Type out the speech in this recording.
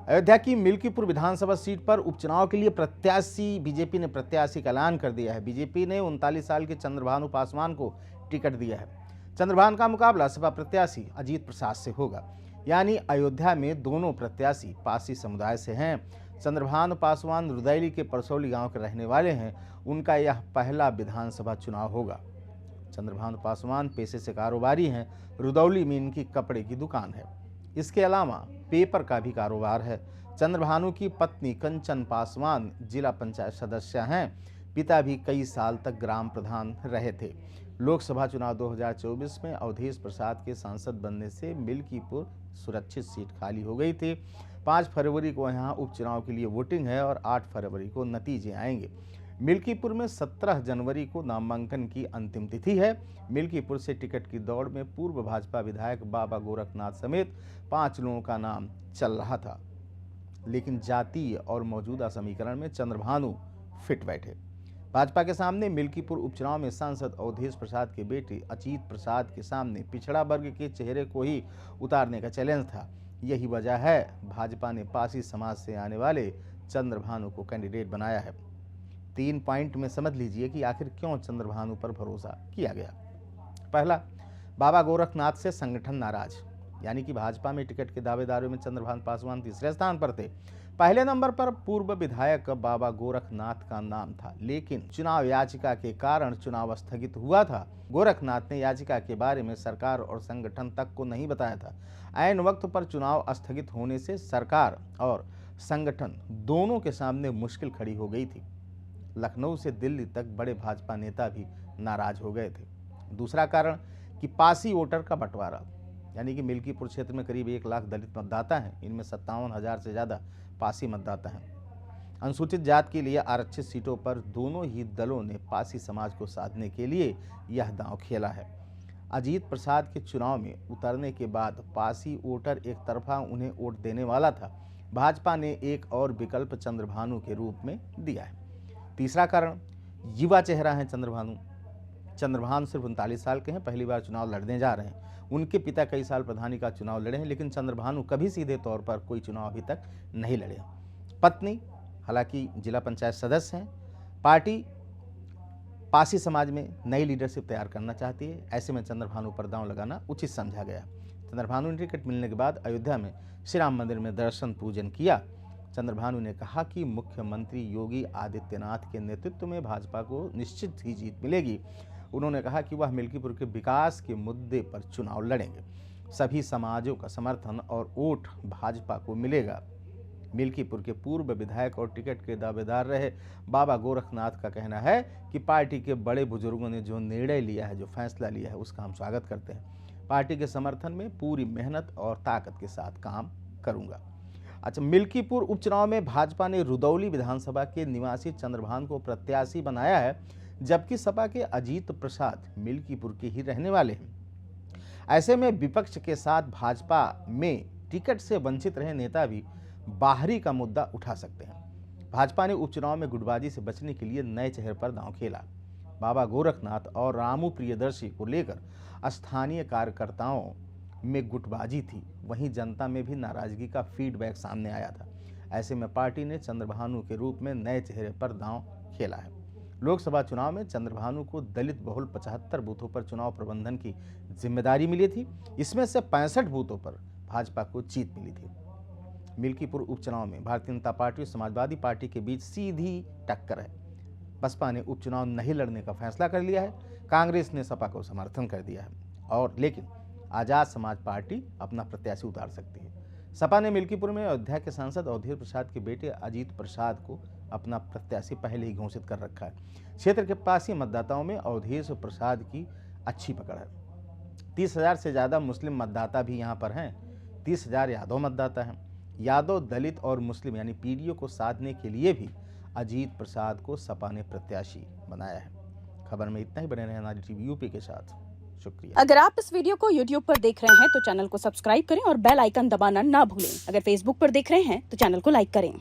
अयोध्या की मिल्कीपुर विधानसभा सीट पर उपचुनाव के लिए बीजेपी ने प्रत्याशी का ऐलान कर दिया है। बीजेपी ने 39 साल के चंद्रभानु पासवान को टिकट दिया है। चंद्रभानु का मुकाबला सपा प्रत्याशी अजीत प्रसाद से होगा, यानी अयोध्या में दोनों प्रत्याशी पासी समुदाय से हैं। चंद्रभानु पासवान रुदैली के परसौली गांव के रहने वाले हैं। उनका यह पहला विधानसभा चुनाव होगा। चंद्रभानु पासवान पेशे से कारोबारी हैं। रुदौली में इनकी कपड़े की दुकान है। इसके अलावा पेपर का भी कारोबार है। चंद्रभानु की पत्नी कंचन पासवान जिला पंचायत सदस्य हैं। पिता भी कई साल तक ग्राम प्रधान रहे थे। लोकसभा चुनाव 2024 में अवधेश प्रसाद के सांसद बनने से मिल्कीपुर सुरक्षित सीट खाली हो गई थी। 5 फरवरी को यहाँ उपचुनाव के लिए वोटिंग है और 8 फरवरी को नतीजे आएंगे। मिल्कीपुर में 17 जनवरी को नामांकन की अंतिम तिथि है। मिल्कीपुर से टिकट की दौड़ में पूर्व भाजपा विधायक बाबा गोरखनाथ समेत 5 लोगों का नाम चल रहा था, लेकिन जातीय और मौजूदा समीकरण में चंद्रभानु फिट बैठे। भाजपा के सामने मिल्कीपुर उपचुनाव में सांसद अवधेश प्रसाद के बेटे अजीत प्रसाद के सामने पिछड़ा वर्ग के चेहरे को ही उतारने का चैलेंज था। यही वजह है भाजपा ने पासी समाज से आने वाले चंद्रभानु को कैंडिडेट बनाया है। 3 पॉइंट में समझ लीजिए कि आखिर क्यों चंद्रभानु पर भरोसा किया गया। पहला, बाबा गोरखनाथ से संगठन नाराज, यानी कि भाजपा में टिकट के दावेदारों में चंद्रभानु पासवान तीसरे स्थान पर थे। पहले नंबर पर पूर्व विधायक बाबा गोरखनाथ का नाम था, लेकिन चुनाव याचिका के कारण चुनाव स्थगित हुआ था। गोरखनाथ ने याचिका के बारे में सरकार और संगठन तक को नहीं बताया था। ऐन वक्त पर चुनाव स्थगित होने से सरकार और संगठन दोनों के सामने मुश्किल खड़ी हो गई थी। लखनऊ से दिल्ली तक बड़े भाजपा नेता भी नाराज हो गए थे। दूसरा कारण कि पासी वोटर का बंटवारा, यानी कि मिल्कीपुर क्षेत्र में करीब 1 लाख दलित मतदाता हैं। इनमें 57,000 से ज़्यादा पासी मतदाता हैं। अनुसूचित जाति के लिए आरक्षित सीटों पर दोनों ही दलों ने पासी समाज को साधने के लिए यह दांव खेला है। अजीत प्रसाद के चुनाव में उतरने के बाद पासी वोटर एक तरफा उन्हें वोट देने वाला था। भाजपा ने एक और विकल्प चंद्रभानु के रूप में दिया है। तीसरा कारण, युवा चेहरा है चंद्रभानु। चंद्रभानु सिर्फ 39 साल के हैं, पहली बार चुनाव लड़ने जा रहे हैं। उनके पिता कई साल प्रधानी का चुनाव लड़े हैं, लेकिन चंद्रभानु कभी सीधे तौर पर कोई चुनाव अभी तक नहीं लड़े। पत्नी हालांकि जिला पंचायत सदस्य हैं। पार्टी पासी समाज में नई लीडरशिप तैयार करना चाहती है। ऐसे में चंद्रभानु पर दांव लगाना उचित समझा गया। चंद्रभानु ने टिकट मिलने के बाद अयोध्या में श्री राम मंदिर में दर्शन पूजन किया। चंद्रभानु ने कहा कि मुख्यमंत्री योगी आदित्यनाथ के नेतृत्व में भाजपा को निश्चित ही जीत मिलेगी। उन्होंने कहा कि वह मिल्कीपुर के विकास के मुद्दे पर चुनाव लड़ेंगे। सभी समाजों का समर्थन और वोट भाजपा को मिलेगा। मिल्कीपुर के पूर्व विधायक और टिकट के दावेदार रहे बाबा गोरखनाथ का कहना है कि पार्टी के बड़े बुजुर्गों ने जो निर्णय लिया है, जो फैसला लिया है, उसका हम स्वागत करते हैं। पार्टी के समर्थन में पूरी मेहनत और ताकत के साथ काम करूंगा। अच्छा, मिल्कीपुर उपचुनाव में भाजपा ने रुदौली विधानसभा के निवासी चंद्रभानु को प्रत्याशी बनाया है, जबकि सपा के अजीत प्रसाद मिल्कीपुर के ही रहने वाले हैं। ऐसे में विपक्ष के साथ भाजपा में टिकट से वंचित रहे नेता भी बाहरी का मुद्दा उठा सकते हैं। भाजपा ने उपचुनाव में गुटबाजी से बचने के लिए नए चेहरे पर दांव खेला। बाबा गोरखनाथ और रामू प्रियदर्शी को लेकर स्थानीय कार्यकर्ताओं में गुटबाजी थी, वहीं जनता में भी नाराजगी का फीडबैक सामने आया था। ऐसे में पार्टी ने चंद्रभानु के रूप में नए चेहरे पर दांव खेला है। लोकसभा चुनाव में चंद्रभानु को दलित बहुल 75 बूथों पर चुनाव प्रबंधन की जिम्मेदारी मिली थी। इसमें से 65 बूथों पर भाजपा को जीत मिली थी। मिल्कीपुर उपचुनाव में भारतीय जनता पार्टी और समाजवादी पार्टी के बीच सीधी टक्कर है। बसपा ने उपचुनाव नहीं लड़ने का फैसला कर लिया है। कांग्रेस ने सपा को समर्थन कर दिया है, लेकिन आजाद समाज पार्टी अपना प्रत्याशी उतार सकती है। सपा ने मिल्कीपुर में अयोध्या के सांसद अवधेश प्रसाद के बेटे अजीत प्रसाद को अपना प्रत्याशी पहले ही घोषित कर रखा है। क्षेत्र के पासी मतदाताओं में अवधेश प्रसाद की अच्छी पकड़ है। 30,000 से ज़्यादा मुस्लिम मतदाता भी यहाँ पर हैं। 30,000 यादव मतदाता हैं। यादव, दलित और मुस्लिम यानी पीडीओ को साधने के लिए भी अजीत प्रसाद को सपा ने प्रत्याशी बनाया है। खबर में इतना ही। बने रहें हमारी टीवी यूपी के साथ। शुक्रिया। अगर आप इस वीडियो को YouTube पर देख रहे हैं तो चैनल को सब्सक्राइब करें और बेल आइकन दबाना ना भूलें। अगर Facebook पर देख रहे हैं तो चैनल को लाइक करें।